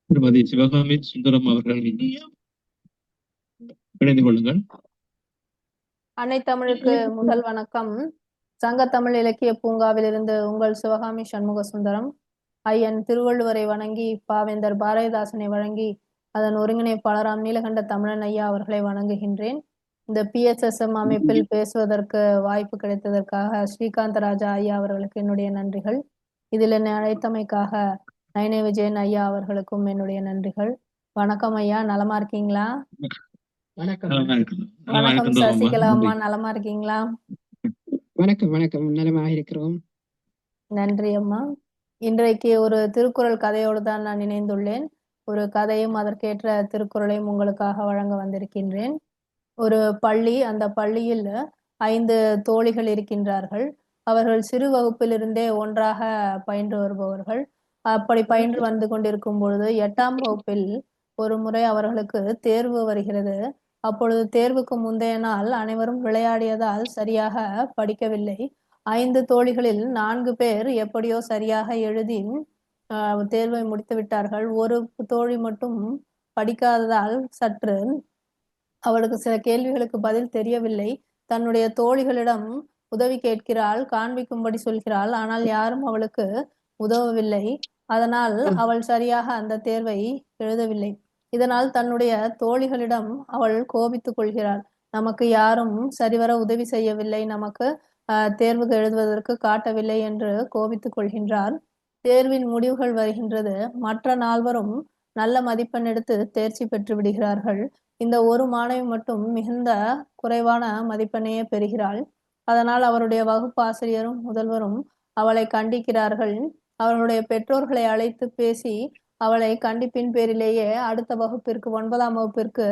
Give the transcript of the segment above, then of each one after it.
திருமதி சிவகாமி சுந்தரம் அவர்கள் இணைந்து கொள்ளுங்கள். அன்னை தமிழுக்கு முதல் வணக்கம். சங்க தமிழ் இலக்கிய பூங்காவிலிருந்து உங்கள் சிவகாமி சண்முக சுந்தரம். ஐயன் திருவள்ளுவரை வணங்கி பாவேந்தர் பாரதிதாசனை வழங்கி அதன் ஒருங்கிணைப்பாளராம் நீலகண்ட தமிழன் ஐயா அவர்களை வணங்குகின்றேன். இந்த PSSM அமைப்பில் பேசுவதற்கு வாய்ப்பு கிடைத்ததற்காக ஸ்ரீகாந்த ராஜா ஐயா அவர்களுக்கு என்னுடைய நன்றிகள். இதில் என்னை அழைத்தமைக்காக நயனை விஜயன் ஐயா அவர்களுக்கும் என்னுடைய நன்றிகள். வணக்கம் ஐயா, நலமா இருக்கீங்களா? வணக்கம் சசிகலா அம்மா, நலமா இருக்கீங்களா? வணக்கம் வணக்கம், நலமாக இருக்கிறோம். நன்றி அம்மா. இன்றைக்கு ஒரு திருக்குறள் கதையோடு தான் நான் இணைந்துள்ளேன். ஒரு கதையும் அதற்கேற்ற திருக்குறளையும் உங்களுக்காக வழங்க வந்திருக்கின்றேன். ஒரு பள்ளி, அந்த பள்ளியில் 5 தோழிகள் இருக்கின்றார்கள். அவர்கள் சிறு வகுப்பிலிருந்தே ஒன்றாக பயின்று வருபவர்கள். அப்படி பயின்று வந்து கொண்டிருக்கும் பொழுது 8ஆம் வகுப்பில் ஒரு முறை அவர்களுக்கு தேர்வு வருகிறது. அப்பொழுது தேர்வுக்கு முந்தைய நாள் அனைவரும் விளையாடியதால் சரியாக படிக்கவில்லை. 5 தோழிகளில் 4 பேர் எப்படியோ சரியாக எழுதி தேர்வை முடித்து விட்டார்கள். ஒரு தோழி மட்டும் படிக்காததால் சற்று அவளுக்கு சில கேள்விகளுக்கு பதில் தெரியவில்லை. தன்னுடைய தோழிகளிடம் உதவி கேட்கிறாள், காண்பிக்கும்படி சொல்கிறாள். ஆனால் யாரும் அவளுக்கு உதவவில்லை. அதனால் அவள் சரியாக அந்த தேர்வை எழுதவில்லை. இதனால் தன்னுடைய தோழிகளிடம் அவள் கோபித்துக் கொள்கிறாள். நமக்கு யாரும் சரிவர உதவி செய்யவில்லை, நமக்கு தேர்வுக்கு எழுதுவதற்கு காட்டவில்லை என்று கோபித்துக் கொள்கின்றார். தேர்வின் முடிவுகள் வருகின்றது. மற்ற 4வரும் நல்ல மதிப்பெண் எடுத்து தேர்ச்சி பெற்று விடுகிறார்கள். இந்த ஒரு மாணவி மட்டும் மிகுந்த குறைவான மதிப்பெண்ணையே பெறுகிறாள். அதனால் அவருடைய வகுப்பு ஆசிரியரும் முதல்வரும் அவளை கண்டிக்கிறார்கள். அவர்களுடைய பெற்றோர்களை அழைத்து பேசி அவளை கண்டிப்பின் பேரிலேயே அடுத்த வகுப்பிற்கு 9ஆம் வகுப்பிற்கு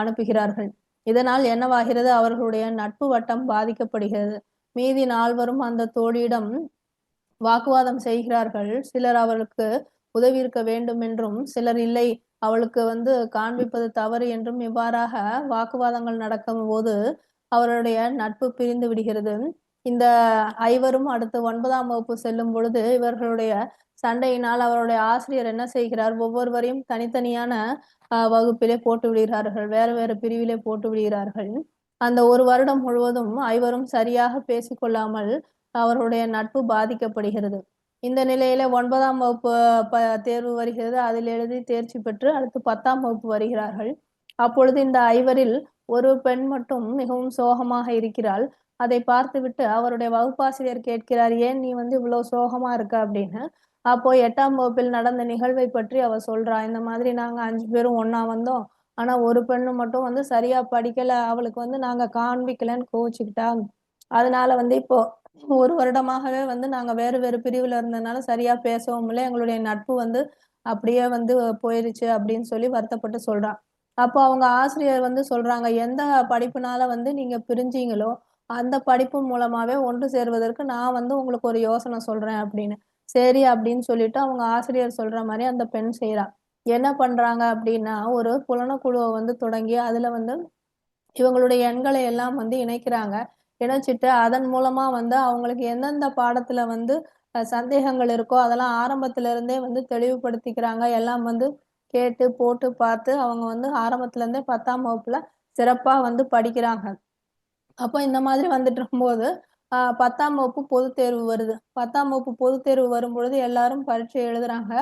அனுப்புகிறார்கள். இதனால் என்னவாகிறது? அவர்களுடைய நட்பு வட்டம் பாதிக்கப்படுகிறது. மீதி 4வரும் அந்த தோழியிடம் வாக்குவாதம் செய்கிறார்கள். சிலர் அவளுக்கு உதவி இருக்க வேண்டும் என்றும், சிலர் இல்லை, அவளுக்கு காண்பிப்பது தவறு என்றும் இவ்வாறாக வாக்குவாதங்கள் நடக்கும் போது அவருடைய நட்பு பிரிந்து விடுகிறது. இந்த 5வரும் அடுத்து 9ஆம் வகுப்பு செல்லும் பொழுது இவர்களுடைய சண்டையினால் அவருடைய ஆசிரியர் என்ன செய்கிறார்? ஒவ்வொருவரையும் தனித்தனியான வகுப்பிலே போட்டு விடுகிறார்கள், வேறு வேறு பிரிவிலே போட்டு விடுகிறார்கள். அந்த ஒரு வருடம் முழுவதும் 5வரும் சரியாக பேசிக்கொள்ளாமல் அவர்களுடைய நட்பு பாதிக்கப்படுகிறது. இந்த நிலையில 9ஆம் வகுப்பு தேர்வு வருகிறது. அதில் எழுதி தேர்ச்சி பெற்று அடுத்து 10ஆம் வகுப்பு வருகிறார்கள். அப்பொழுது இந்த 5வரில் ஒரு பெண் மட்டும் மிகவும் சோகமாக இருக்கிறாள். அதை பார்த்துவிட்டு அவருடைய வகுப்பாசிரியர் கேட்கிறார், ஏன் நீ இவ்வளவு சோகமா இருக்க அப்படின்னு. அப்போ 8ஆம் வகுப்பில் நடந்த நிகழ்வை பற்றி அவ சொல்றா. இந்த மாதிரி நாங்க 5 பேரும் ஒண்ணா வந்தோம், ஆனா ஒரு பெண்ணு மட்டும் சரியா படிக்கல, அவளுக்கு நாங்க காண்பிக்கலன்னு கோவிச்சுக்கிட்டா. அதனால இப்போ ஒரு வருடமாகவே நாங்க வேறு வேறு பிரிவுல இருந்ததுனால சரியா பேசவும் இல்லை, எங்களுடைய நட்பு அப்படியே போயிருச்சு அப்படின்னு சொல்லி வருத்தப்பட்டு சொல்றான். அப்போ அவங்க ஆசிரியர் சொல்றாங்க, எந்த படிப்புனால நீங்க பிரிஞ்சீங்களோ அந்த படிப்பு மூலமாவே ஒன்று சேர்வதற்கு நான் உங்களுக்கு ஒரு யோசனை சொல்றேன் அப்படின்னு. சரி அப்படின்னு சொல்லிட்டு அவங்க ஆசிரியர் சொல்ற மாதிரி அந்த பெண் செய்யறா. என்ன பண்றாங்க அப்படின்னா, ஒரு புலனக்குழுவை தொடங்கி அதுல இவங்களுடைய எண்களை எல்லாம் இணைக்கிறாங்க. இணைச்சிட்டு அதன் மூலமா அவங்களுக்கு எந்தெந்த பாடத்துல சந்தேகங்கள் இருக்கோ அதெல்லாம் ஆரம்பத்துல இருந்தே தெளிவுபடுத்திக்கிறாங்க. எல்லாம் கேட்டு போட்டு பார்த்து அவங்க ஆரம்பத்துல இருந்தே 10ஆம் வகுப்புல சிறப்பா படிக்கிறாங்க. அப்போ இந்த மாதிரி வந்துட்டு இருக்கும்போது 10ஆம் வகுப்பு பொதுத் தேர்வு வருது. 10ஆம் வகுப்பு பொதுத் தேர்வு வரும்பொழுது எல்லாரும் பரீட்சை எழுதுறாங்க.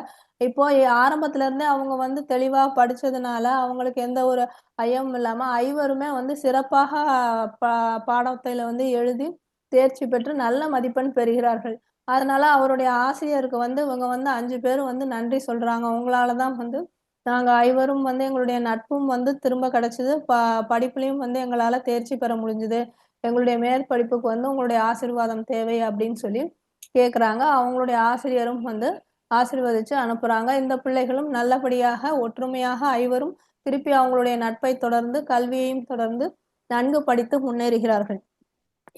இப்போ ஆரம்பத்துல இருந்தே அவங்க தெளிவா படிச்சதுனால அவங்களுக்கு எந்த ஒரு ஐயமும் இல்லாம 5வருமே சிறப்பாக பாடத்துல எழுதி தேர்ச்சி பெற்று நல்ல மதிப்பெண் பெறுகிறார்கள். அதனால அவருடைய ஆசிரியருக்கு இவங்க 5 பேரும் நன்றி சொல்றாங்க. உங்களாலதான் நாங்க 5வரும் எங்களுடைய நட்பும் திரும்ப கிடைச்சது, படிப்புலையும் எங்களால தேர்ச்சி பெற முடிஞ்சது, எங்களுடைய மேற்படிப்புக்கு உங்களுடைய ஆசீர்வாதம் தேவை அப்படின்னு சொல்லி கேக்குறாங்க. அவங்களுடைய ஆசிரியரும் ஆசீர்வதிச்சு அனுப்புறாங்க. இந்த பிள்ளைகளும் நல்லபடியாக ஒற்றுமையாக 5வரும் திருப்பி அவங்களுடைய நட்பை தொடர்ந்து கல்வியையும் தொடர்ந்து நன்கு படித்து முன்னேறுகிறார்கள்.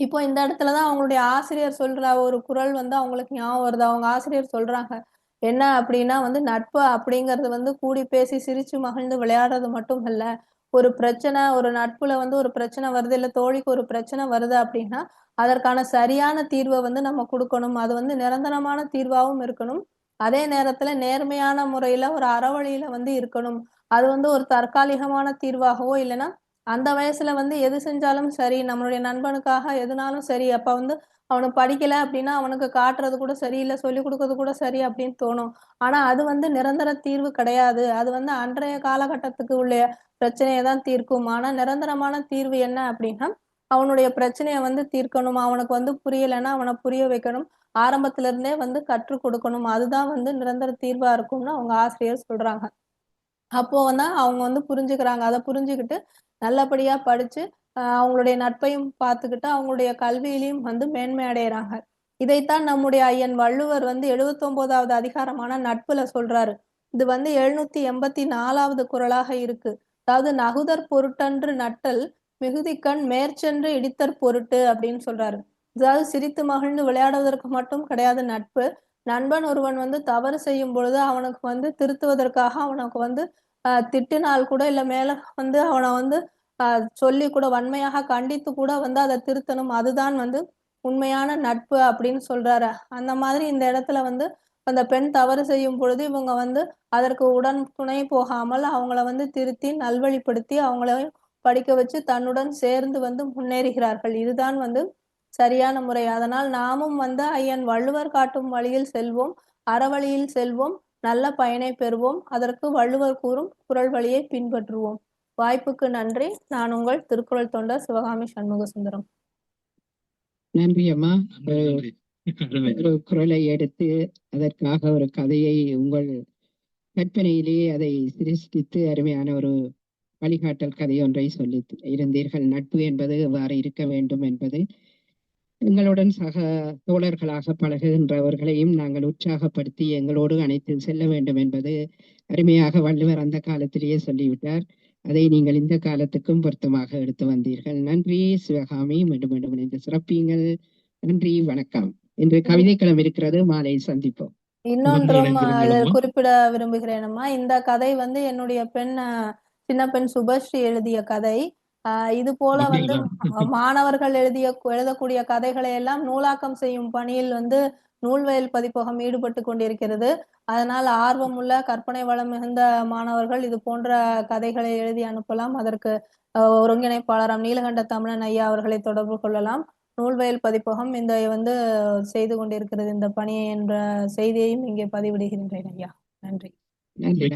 இப்போ இந்த இடத்துலதான் அவங்களுடைய ஆசிரியர் சொல்ற ஒரு குறள் அவங்களுக்கு ஞாபகம் வருது. அவங்க ஆசிரியர் சொல்றாங்க என்ன அப்படின்னா, நட்பு அப்படிங்கிறது கூடி பேசி சிரிச்சு மகிழ்ந்து விளையாடுறது மட்டும் இல்ல. ஒரு பிரச்சனை, ஒரு நட்புல ஒரு பிரச்சனை வருது, இல்ல தோழிக்கு ஒரு பிரச்சனை வருது அப்படின்னா அதற்கான சரியான தீர்வை நம்ம கொடுக்கணும். அது நிரந்தரமான தீர்வாகவும் இருக்கணும், அதே நேரத்துல நேர்மையான முறையில ஒரு அறவழியில வந்து இருக்கணும். அது வந்து ஒரு தற்காலிகமான தீர்வாகவோ இல்லைன்னா அந்த வயசுல வந்து எது செஞ்சாலும் சரி, நம்மளுடைய நண்பனுக்காக எதுனாலும் சரி, அப்ப வந்து அவனுக்கு படிக்கல அப்படின்னா அவனுக்கு காட்டுறது கூட சரி, இல்ல சொல்லிக் கொடுக்கறது கூட சரி அப்படின்னு தோணும். ஆனா அது வந்து நிரந்தர தீர்வு கிடையாது. அது வந்து அன்றைய காலகட்டத்துக்கு உள்ள பிரச்சனைய தான் தீர்க்கும். ஆனா நிரந்தரமான தீர்வு என்ன அப்படின்னா, அவனுடைய பிரச்சனைய வந்து தீர்க்கணும். அவனுக்கு வந்து புரியலைன்னா அவன புரிய வைக்கணும். ஆரம்பத்துல இருந்தே வந்து கற்றுக் கொடுக்கணும். அதுதான் வந்து நிரந்தர தீர்வா இருக்கும்னு அவங்க ஆசிரியர் சொல்றாங்க. அப்போ வந்து அவங்க வந்து புரிஞ்சுக்கிறாங்க. அத புரிஞ்சுகிட்டு நல்லபடியா படிச்சு, அவங்களுடைய நட்பையும் பார்த்துக்கிட்டு, அவங்களுடைய கல்வியிலயும் வந்து மேன்மை அடையறாங்க. இதைத்தான் நம்முடைய ஐயன் வள்ளுவர் வந்து 79வது அதிகாரமான நட்புல சொல்றாரு. இது வந்து 784வது குறளாக இருக்கு. அதாவது "நகுதற் பொருட்டன்று நட்டல், மிகுதிக்கண் மேற்சென்று இடித்தற் பொருட்டு" அப்படின்னு சொல்றாரு. அதாவது சிரித்து மகிழ்ந்து விளையாடுவதற்கு மட்டும் கிடையாது நட்பு. நண்பன் ஒருவன் வந்து தவறு செய்யும் பொழுது அவனுக்கு வந்து திருத்துவதற்காக அவனுக்கு வந்து திட்டினால் கூட இல்ல மேல வந்து அவன வந்து சொல்லி கூட வன்மையாக கண்டித்து கூட வந்து அத திருத்தணும். அதுதான் வந்து உண்மையான நட்பு அப்படின்னு சொல்றாரு. அந்த மாதிரி இந்த இடத்துல வந்து அந்த பெண் தவறு செய்யும் பொழுது இவங்க வந்து அதற்கு உடன் துணை போகாமல் அவங்கள வந்து திருத்தி நல்வழிப்படுத்தி அவங்களையும் படிக்க வச்சு தன்னுடன் சேர்ந்து வந்து முன்னேறுகிறார்கள். இதுதான் வந்து சரியான முறை. அதனால் நாமும் வந்து ஐயன் வள்ளுவர் காட்டும் வழியில் செல்வோம். அறவழியில் செல்வோம். நல்ல பயனை பெறுவோம். அதற்கு வள்ளுவர் கூறும் குறள் வழியை பின்பற்றுவோம். வாய்ப்புக்கு நன்றி. நான் உங்கள் திருக்குறள் தொண்டர் சிவகாமி சண்முகசுந்தரம். நன்றி அம்மா. நன்றி. அருமை. ஒரு குரலை எடுத்து அதற்காக ஒரு கதையை உங்கள் கற்பனையிலே அதை சிருஷ்டித்து அருமையான ஒரு வழிகாட்டல் கதை ஒன்றை சொல்லி இருந்தீர்கள். நட்பு என்பது எவ்வாறு இருக்க வேண்டும் என்பது எங்களுடன் சக தோழர்களாக பழகுகின்றவர்களையும் நாங்கள் உற்சாகப்படுத்தி எங்களோடு அணைத்து செல்ல வேண்டும் என்பது அருமையாக வள்ளுவர் அந்த காலத்திலேயே சொல்லிவிட்டார். அதை நீங்கள் இந்த காலத்துக்கும் பொருத்தமாக எடுத்து வந்தீர்கள். நன்றி சிவகாமி. மீண்டும் மீண்டும் இணைந்து சிறப்பீங்கள். நன்றி, வணக்கம். இன்று கவிதைக்களம் இருக்கிறது, மாலை சந்திப்போம். இன்னொன்றும் இணைந்திருங்கள் இதில் அம்மா. குறிப்பிட விரும்புகிறேன் அம்மா. இந்த கதை வந்து என்னுடைய பெண் சின்ன பெண் சுபஸ்ரீ எழுதிய கதை. இது போல வந்து அப்படிங்களா? மாணவர்கள் எழுதக்கூடிய கதைகளை எல்லாம் நூலாக்கம் செய்யும் பணியில் வந்து நூல்வயல் பதிப்பகம் ஈடுபட்டு கொண்டிருக்கிறது. அதனால் ஆர்வமுள்ள கற்பனை வளம் மிகுந்த மாணவர்கள் இது போன்ற கதைகளை எழுதி அனுப்பலாம். அதற்கு ஒருங்கிணைப்பாளராம் நீலகண்ட தமிழன் ஐயா அவர்களை தொடர்பு கொள்ளலாம். நூல்வயல் பதிப்பகம் இந்த வந்து செய்து கொண்டிருக்கிறது இந்த பணியை என்ற செய்தியையும் இங்கே பதிவிடுகின்றேன் ஐயா. நன்றி. நன்றி.